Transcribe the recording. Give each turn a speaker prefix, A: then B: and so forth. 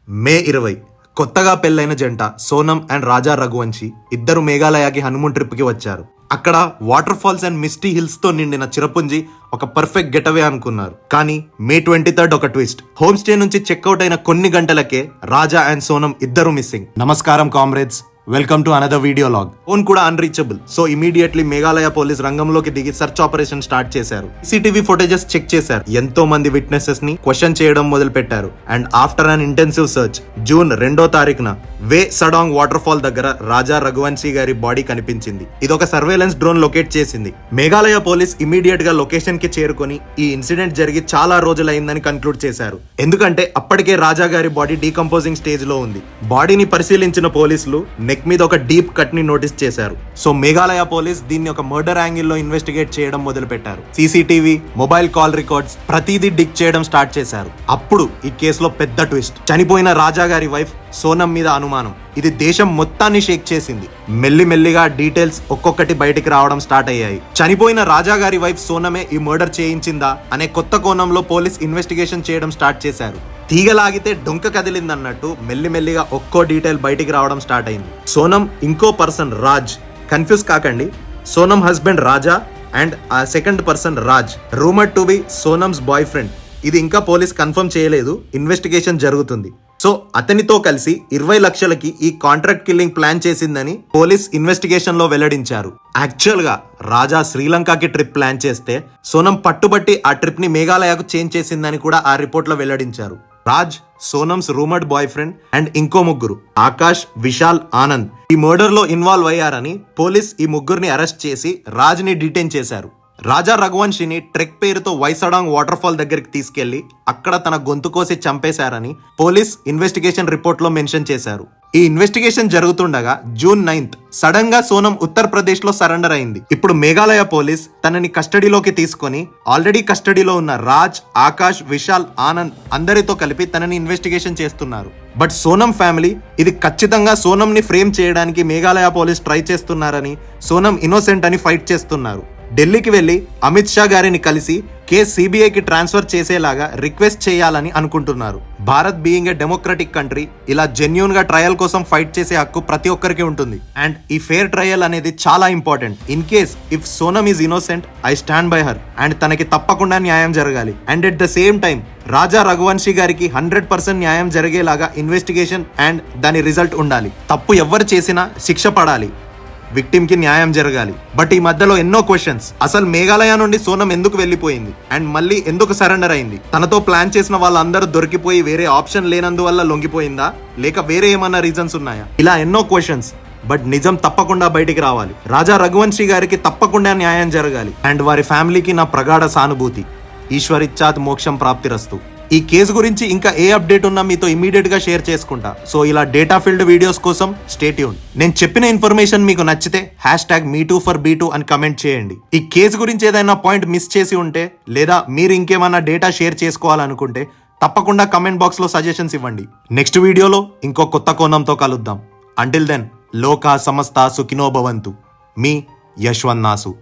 A: మే 20 కొత్తగా పెళ్లైన జంట సోనం అండ్ రాజా రఘువంశీ ఇద్దరు మేఘాలయకి హనుమూన్ ట్రిప్ కి వచ్చారు. అక్కడ waterfalls and misty hills తో నిండిన చిరపుంజి ఒక పర్ఫెక్ట్ గెటవే అనుకున్నారు. కానీ మే 23 ఒక ట్విస్ట్. హోమ్ స్టే నుంచి చెక్అవుట్ అయిన కొన్ని గంటలకే రాజా అండ్ సోనం ఇద్దరు మిస్సింగ్. నమస్కారం comrades, welcome to another video log. Phone కూడా unreachable. So immediately Meghalaya police రంగంలోకి దిగి సర్చ్ ఆపరేషన్ స్టార్ట్ చేశారు. సీసీటీవీ ఫుటేజెస్ చెక్ చేశారు. ఎంతో మంది విట్నెసెస్ ని క్వశ్చన్ చేయడం మొదలు పెట్టారు. And after an intensive search June 2వ తారీఖున వే సడాంగ్ వాటర్ ఫాల్ దగ్గర రాజా రఘువంశీ గారి బాడీ కనిపించింది. ఇది ఒక సర్వేలెన్స్ డ్రోన్ లొకేట్ చేసింది. మేఘాలయ పోలీస్ ఇమీడియట్ గా లొకేషన్ కి చేరుకొని ఈ ఇన్సిడెంట్ జరిగి చాలా రోజులైందని కన్క్లూడ్ చేశారు. ఎందుకంటే అప్పటికే రాజా గారి బాడీ డీకంపోజింగ్ స్టేజ్ లో ఉంది. బాడీని పరిశీలించిన పోలీసులు నెక్ మీద ఒక డీప్ కట్ ని నోటీస్ చేశారు. సో మేఘాలయ పోలీస్ దీన్ని ఒక మర్డర్ యాంగిల్ లో ఇన్వెస్టిగేట్ చేయడం మొదలు పెట్టారు. సీసీటీవీ, మొబైల్ కాల్ రికార్డ్స్ ప్రతిదీ డిగ్ చేయడం స్టార్ట్ చేశారు. అప్పుడు ఈ కేసులో పెద్ద ట్విస్ట్. చనిపోయిన రాజా గారి వైఫ్ సోనం మీద అనుమానం. ఇది దేశం మొత్తాన్ని షేక్ చేసింది. మెల్లిమెల్లిగా డీటెయిల్స్ ఒక్కొక్కటి బయటికి రావడం స్టార్ట్ అయ్యాయి. చనిపోయిన రాజా గారి వైఫ్ సోనమే ఈ మర్డర్ చేయించిందా అనే కొత్త కోణంలో పోలీస్ ఇన్వెస్టిగేషన్ చేయడం స్టార్ట్ చేశారు. తీగలాగితే డొంక కదిలిందన్నట్టు మెల్లిమెల్లిగా ఒక్కో డీటెయిల్ బయటికి రావడం స్టార్ట్ అయింది. సోనం ఇంకో పర్సన్ రాజ్. కన్ఫ్యూజ్ కాకండి, సోనం హస్బెండ్ రాజా అండ్ ఆ second person Raj, rumoured to be Sonam's boyfriend. ఇది ఇంకా పోలీస్ కన్ఫర్మ్ చేయలేదు, ఇన్వెస్టిగేషన్ జరుగుతుంది. సో అతనితో కలిసి 20 లక్షలకి ఈ కాంట్రాక్ట్ కిల్లింగ్ ప్లాన్ చేసిందని పోలీస్ ఇన్వెస్టిగేషన్ లో వెల్లడించారు. యాక్చువల్ గా రాజా శ్రీలంకకి ట్రిప్ ప్లాన్ చేస్తే సోనం పట్టుబట్టి ఆ ట్రిప్ ని మేఘాలయకు చేంజ్ చేసిందని కూడా ఆ రిపోర్ట్ లో వెల్లడించారు. Raj Sonam's rumoured boyfriend and ఇంకో ముగ్గురు ఆకాష్, విశాల్, ఆనంద్ ఈ మర్డర్ లో ఇన్వాల్వ్ అయ్యారని పోలీస్ ఈ ముగ్గురిని అరెస్ట్ చేసి రాజ్ ని డిటైన్ చేశారు. రాజా రఘువంశీని ట్రెక్ పేరుతో వైసడాంగ్ వాటర్ ఫాల్ దగ్గరికి తీసుకెళ్లి అక్కడ తన గొంతు కోసి చంపేశారని పోలీస్ ఇన్వెస్టిగేషన్ రిపోర్ట్ లో మెన్షన్ చేశారు. ఈ ఇన్వెస్టిగేషన్ జరుగుతుండగా జూన్ 9 సడన్ గా సోనం ఉత్తరప్రదేశ్ లో సరెండర్ అయింది. ఇప్పుడు మేఘాలయ పోలీస్ తనని కస్టడీలోకి తీసుకొని ఆల్రెడీ కస్టడీలో ఉన్న రాజ్, ఆకాష్, విశాల్, ఆనంద్ అందరితో కలిపి తనని ఇన్వెస్టిగేషన్ చేస్తున్నారు. బట్ సోనం ఫ్యామిలీ ఇది ఖచ్చితంగా సోనం ని ఫ్రేమ్ చేయడానికి మేఘాలయ పోలీస్ ట్రై చేస్తున్నారని, సోనం ఇన్నోసెంట్ అని ఫైట్ చేస్తున్నారు. ఢిల్లీకి వెళ్లి అమిత్ షా గారిని కలిసి కేసు సిబిఐకి ట్రాన్స్ఫర్ చేసేలాగా రిక్వెస్ట్ చేయాలని అనుకుంటున్నారు. Bharat being a democratic country, ఇలా జెన్యూన్ గా ట్రయల్ కోసం ఫైట్ చేసే హక్కు ప్రతి ఒక్కరికి ఉంటుంది. అండ్ ఈ ఫేర్ ట్రయల్ అనేది చాలా important. In case if Sonam is innocent, I stand by her and తనకి తప్పకుండా న్యాయం జరగాలి. And at the same time Raja Raghuvanshi గారికి 100% న్యాయం జరిగేలాగా ఇన్వెస్టిగేషన్ అండ్ దాని రిజల్ట్ ఉండాలి. తప్పు ఎవరు చేసినా శిక్ష పడాలి, విక్టిమ్ కి న్యాయం జరగాలి. బట్ ఈ మధ్యలో ఎన్నో క్వశ్చన్స్. అసలు మేఘాలయ నుండి సోనం ఎందుకు వెళ్లిపోయింది అండ్ మళ్ళీ ఎందుకు సరెండర్ అయింది? తనతో ప్లాన్ చేసిన వాళ్ళందరూ దొరికిపోయి వేరే ఆప్షన్ లేనందువల్ల లొంగిపోయిందా, లేక వేరే ఏమన్నా రీజన్స్ ఉన్నాయా? ఇలా ఎన్నో క్వశ్చన్స్. బట్ నిజం తప్పకుండా బయటికి రావాలి. రాజా రఘువంశీ గారికి తప్పకుండా న్యాయం జరగాలి. అండ్ వారి ఫ్యామిలీకి నా ప్రగాఢ సానుభూతి. ఈశ్వరిచ్చాత్ మోక్షం ప్రాప్తిరస్తు. ఈ కేసు గురించి ఇంకా ఏ అప్డేట్ ఉన్నా మీతో ఇమీడియట్ గా షేర్ చేసుకుంటా. సో ఇలా డేటా ఫీల్డ్ వీడియోస్ కోసం స్టే ట్యూన్. నేను చెప్పిన ఇన్ఫర్మేషన్ మీకు నచ్చితే #MeTooForB2 అని కమెంట్ చేయండి. ఈ కేసు గురించి ఏదైనా పాయింట్ మిస్ చేసి ఉంటే, లేదా మీరు ఇంకేమైనా డేటా షేర్ చేసుకోవాలనుకుంటే తప్పకుండా కమెంట్ బాక్స్ లో సజెషన్స్ ఇవ్వండి. నెక్స్ట్ వీడియోలో ఇంకో కొత్త కోణంతో కలుద్దాం. అంటిల్ దెన్ లోకా సమస్త సుఖినో భవంతు. మీ యశ్వంత్ నాసు.